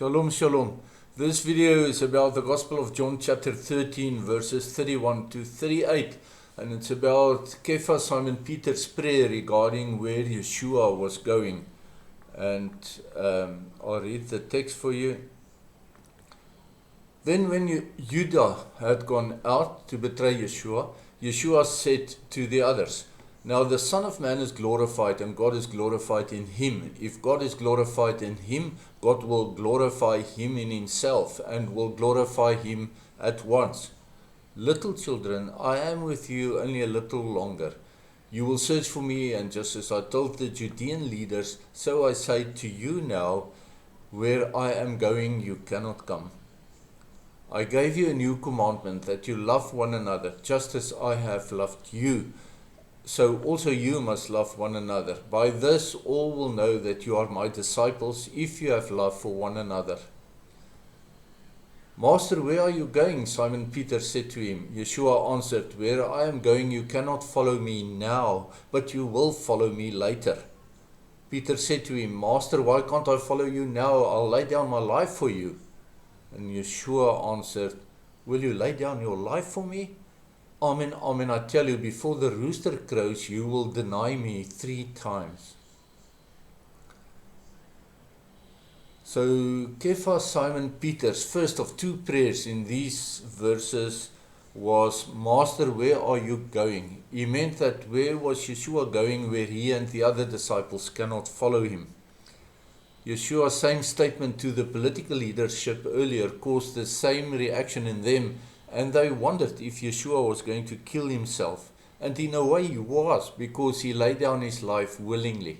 Shalom, shalom. This video is about the Gospel of John chapter 13 verses 31 to 38, and it's about Kefa Simon Peter's prayer regarding where YESHUA was going. And I'll read the text for you. Then when Judah had gone out to betray YESHUA, YESHUA said to the others, "Now the Son of Man is glorified, and God is glorified in him. If God is glorified in him, God will glorify him in himself, and will glorify him at once. Little children, I am with you only a little longer. You will search for me, and just as I told the Judean leaders, so I say to you now, where I am going, you cannot come. I gave you a new commandment, that you love one another, just as I have loved you. So also you must love one another. By this all will know that you are my disciples, if you have love for one another." "Master, where are you going?" Simon Peter said to him. YESHUA answered, "Where I am going you cannot follow me now, but you will follow me later." Peter said to him, "Master, why can't I follow you now? I'll lay down my life for you." And YESHUA answered, "Will you lay down your life for me? Amen, amen, I tell you, before the rooster crows, you will deny me 3 times. So Kefa Simon Peter's first of 2 prayers in these verses was, "Master, where are you going?" He meant that where was YESHUA going where he and the other disciples cannot follow him? YESHUA's same statement to the political leadership earlier caused the same reaction in them, and they wondered if YESHUA was going to kill himself. And in a way he was, because he laid down his life willingly.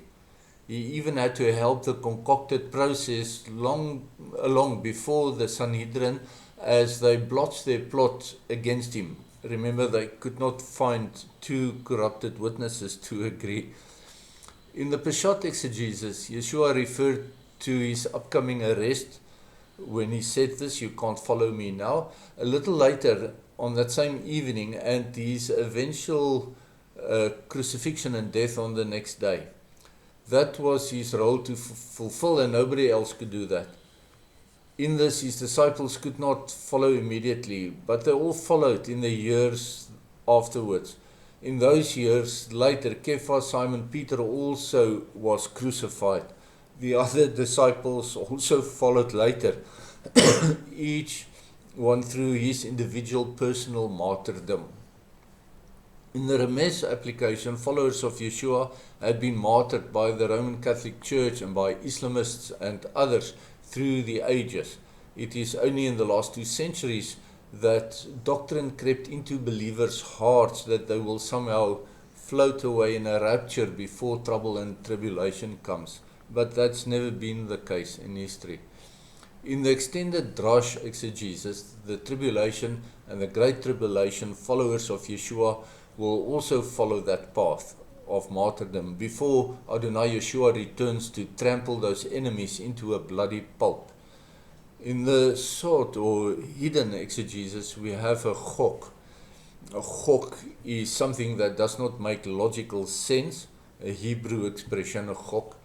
He even had to help the concocted process long before the Sanhedrin as they blotched their plot against him. Remember, they could not find 2 corrupted witnesses to agree. In the Peshat exegesis, YESHUA referred to his upcoming arrest when he said this, "You can't follow me now," a little later on that same evening, and his eventual crucifixion and death on the next day. That was his role to fulfill, and nobody else could do that. In this, his disciples could not follow immediately, but they all followed in the years afterwards. In those years later, Kefa Simon Peter also was crucified. The other disciples also followed later, each one through his individual personal martyrdom. In the Remes application, followers of YESHUA had been martyred by the Roman Catholic Church and by Islamists and others through the ages. It is only in the last 2 centuries that doctrine crept into believers' hearts that they will somehow float away in a rapture before trouble and tribulation comes. But that's never been the case in history. In the extended Drash exegesis, the tribulation and the great tribulation followers of YESHUA will also follow that path of martyrdom before Adonai YESHUA returns to trample those enemies into a bloody pulp. In the sort or hidden exegesis, we have a chok. A chok is something that does not make logical sense, a Hebrew expression, a chok.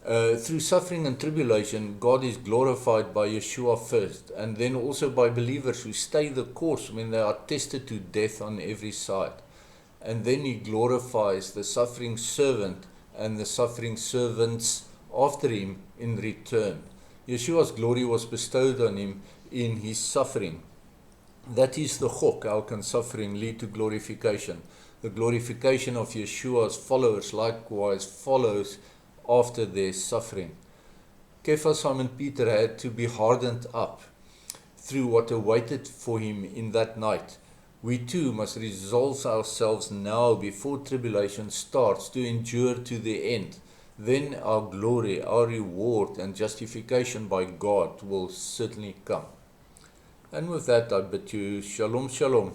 Through suffering and tribulation, God is glorified by YESHUA first, and then also by believers who stay the course when they are tested to death on every side. And then he glorifies the suffering servant and the suffering servants after him in return. YESHUA's glory was bestowed on him in his suffering. That is the chok. How can suffering lead to glorification? The glorification of YESHUA's followers likewise follows after their suffering. Kefa Simon Peter had to be hardened up through what awaited for him in that night. We too must resolve ourselves now before tribulation starts to endure to the end. Then our glory, our reward and justification by God will certainly come. And with that I bid you shalom, shalom.